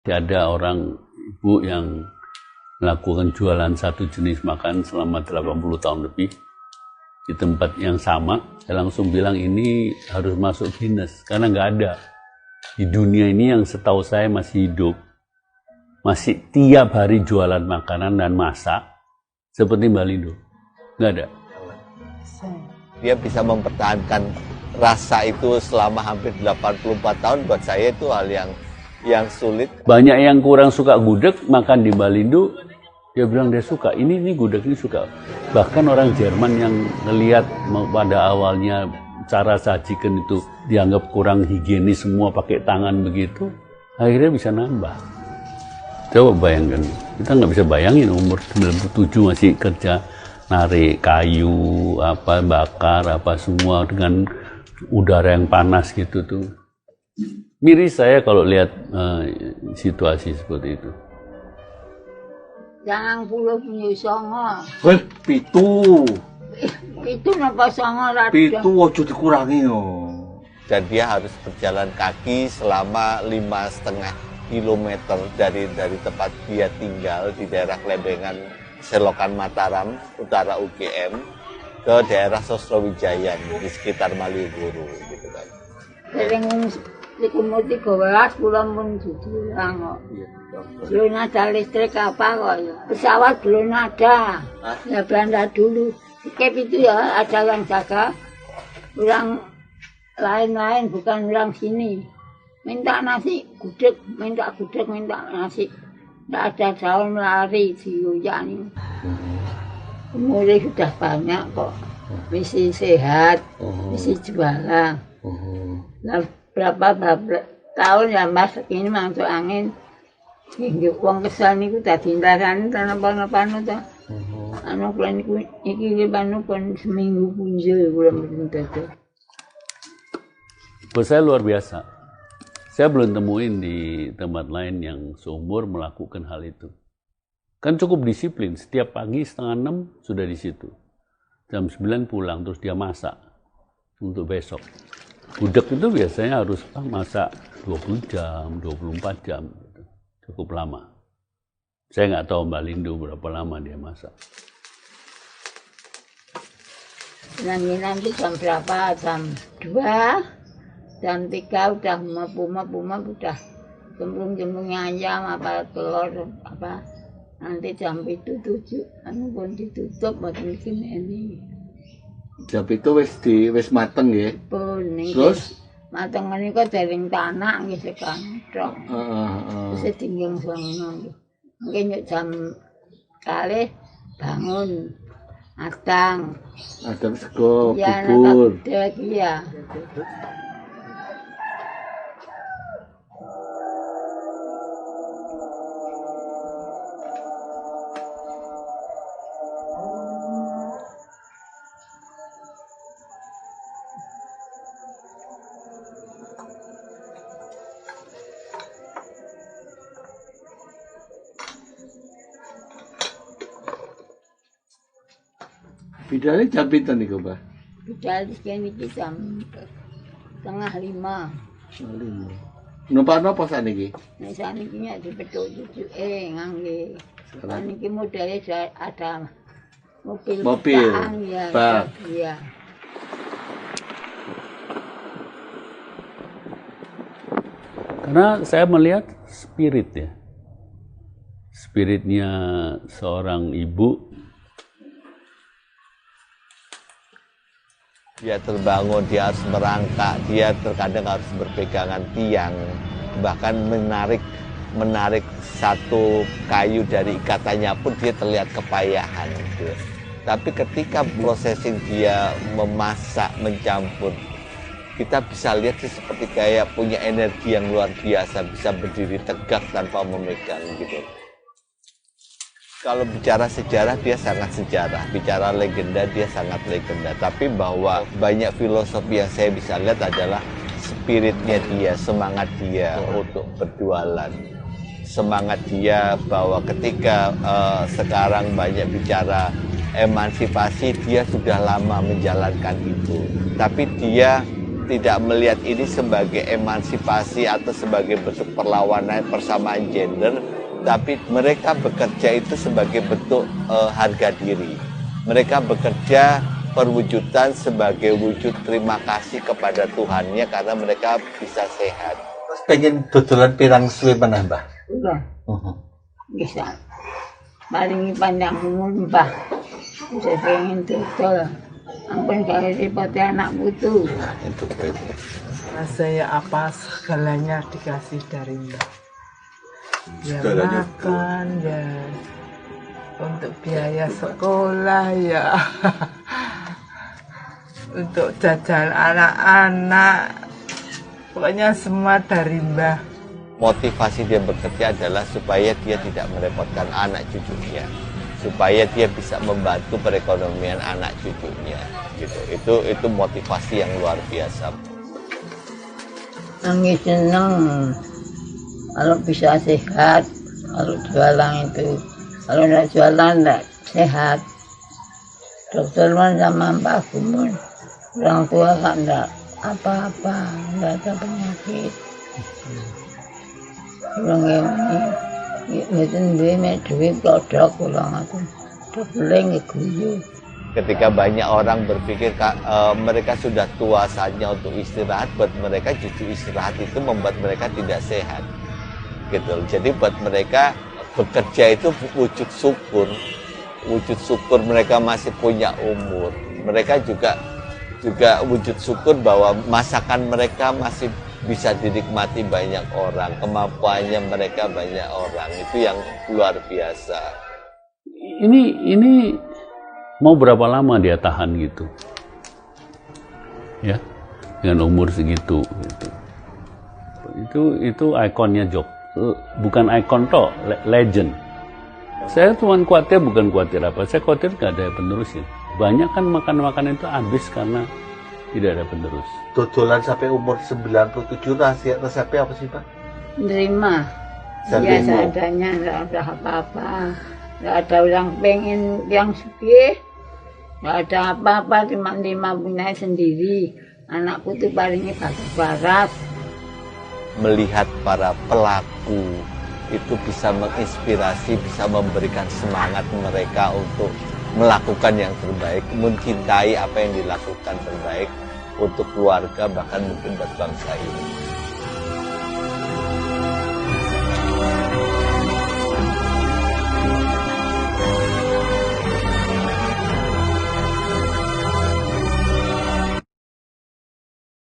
Ada orang ibu yang melakukan jualan satu jenis makan selama 80 tahun lebih di tempat yang sama. Saya langsung bilang ini harus masuk Guinness karena nggak ada di dunia ini yang setahu saya masih hidup, masih tiap hari jualan makanan dan masak seperti Mbak Lindo. Nggak ada. Dia bisa mempertahankan rasa itu selama hampir 84 tahun. Buat saya itu hal yang sulit. Banyak yang kurang suka gudeg makan di Mbak Lindo, dia bilang dia suka. Ini gudeg ini suka. Bahkan orang Jerman yang ngelihat pada awalnya cara sajikan itu dianggap kurang higienis, semua pakai tangan begitu, akhirnya bisa nambah. Coba bayangkan, kita nggak bisa bayangin umur 97 masih kerja narik kayu, bakar, semua dengan udara yang panas gitu tuh. Miris saya kalau lihat situasi seperti itu. Jangan puluh punya songo. Pitu. Itu napa songo rada. Pitu ojo dikurangi yo. Dan dia harus berjalan kaki selama 5,5 kilometer dari tempat dia tinggal di daerah Lembengan, Selokan Mataram, utara UGM, ke daerah Sosrawijayan di sekitar Malioboro gitu kan. Sering umur 13 bulan pun diulang kok. Belum ada listrik apa kok ya. Pesawat belum ada. Ya Belanda dulu. Skep itu ya ada yang jaga. Orang lain-lain bukan orang sini. Minta nasi gudeg, minta nasi. Tidak ada daun lari diyuyani. Umurnya sudah banyak kok. Misi sehat, misi jualan. Nah, berapa tahun ya Mas ini masuk angin. Nggih wong kesal niku dadi ndarani tanpa-tanpa to. Anu kula niku iki panu pun seminggu punjul kula mboten dadi. Buat saya luar biasa. Saya belum temuin di tempat lain yang seumur melakukan hal itu. Kan cukup disiplin, setiap pagi 5:30 sudah di situ. Jam 9 pulang, terus dia masak untuk besok. Gudeg itu biasanya harus masak 20 jam, 24 jam. Cukup lama. Saya nggak tahu Mbak Lindo berapa lama dia masak. Nanti jam berapa? Jam 2, jam 3 udah mabuk udah cemplung-cemplungnya ayam apa telur apa. Nanti jam itu 7, anu pun ditutup buat bikin ini. Jam itu wis mateng ya. Pun Terus mateng menika dereng tanak nggih sekan tok. Wis tinggal sono. Mungkin jam kalih bangun adang. Adang sego Ya, bubur. Iya. Bidalnya jam pinten niku, Mbah? Budal iki jam 4:30. Numpak napa saniki? Nek saniki nek dipethuk-petuke ngangge. Saniki modele ada mobil. Ya. Bak. Iya. Karena saya melihat spirit ya. Spiritnya seorang ibu. Dia terbangun, dia harus merangkak, dia terkadang harus berpegangan tiang, bahkan menarik satu kayu dari ikatannya pun dia terlihat kepayahan. Gitu. Tapi ketika processing dia memasak, mencampur, kita bisa lihat sih seperti kayak punya energi yang luar biasa, bisa berdiri tegak tanpa memegang gitu. Kalau bicara sejarah, dia sangat sejarah. Bicara legenda, dia sangat legenda. Tapi bahwa banyak filosofi yang saya bisa lihat adalah spiritnya dia, semangat dia untuk berjualan. Semangat dia bahwa ketika sekarang banyak bicara emansipasi, dia sudah lama menjalankan itu. Tapi dia tidak melihat ini sebagai emansipasi atau sebagai bentuk perlawanan persamaan gender, tapi mereka bekerja itu sebagai bentuk harga diri. Mereka bekerja perwujudan sebagai wujud terima kasih kepada Tuhannya karena mereka bisa sehat. Terus pengen dodolan pirang suwe meneh, Mbah? Udah, bisa. Paling panjang umur, Mbah. Bisa pengen dodol. Ampun gak repot anak putu. Itu itu. Saya apa segalanya dikasih dari Mbak. Ya Segalanya. makan ya, untuk biaya sekolah ya, untuk jajan anak-anak, pokoknya semua dari Mbah. Motivasi dia bekerja adalah supaya dia tidak merepotkan anak cucunya, supaya dia bisa membantu perekonomian anak cucunya. Gitu. Itu motivasi yang luar biasa. Nangis seneng kalau bisa sehat, kalau jualan itu, kalau tidak jualan tidak sehat. Dokter man sama Mbak Gumun, orang tua kan tidak apa-apa, tidak ada penyakit. Orang ini duit duit produk ulang itu, dobeling guyu. Ketika banyak orang berpikir mereka sudah tua saatnya untuk istirahat, buat mereka justru istirahat itu membuat mereka tidak sehat. Gitu. Jadi buat mereka bekerja itu wujud syukur mereka masih punya umur. Mereka juga wujud syukur bahwa masakan mereka masih bisa dinikmati banyak orang, kemampuannya mereka banyak orang. Itu yang luar biasa. Ini mau berapa lama dia tahan gitu, ya, dengan umur segitu gitu. Itu ikonnya Job, bukan ikon toh, legend. Saya cuma khawatir, bukan khawatir apa, saya khawatir nggak ada yang penerusin. Banyak kan makan itu habis karena tidak ada penerus. Dodolan sampai umur 97 resepnya apa sih, Pak? Nerima, Sampai biasa adanya, tidak ada apa-apa. Tidak ada yang pengen yang sugih, tidak ada apa-apa, cuma lima punya sendiri. Anakku tuh palingnya barat. Melihat para pelaku itu bisa menginspirasi, bisa memberikan semangat mereka untuk melakukan yang terbaik, mencintai apa yang dilakukan terbaik untuk keluarga, bahkan mungkin buat bangsa ini.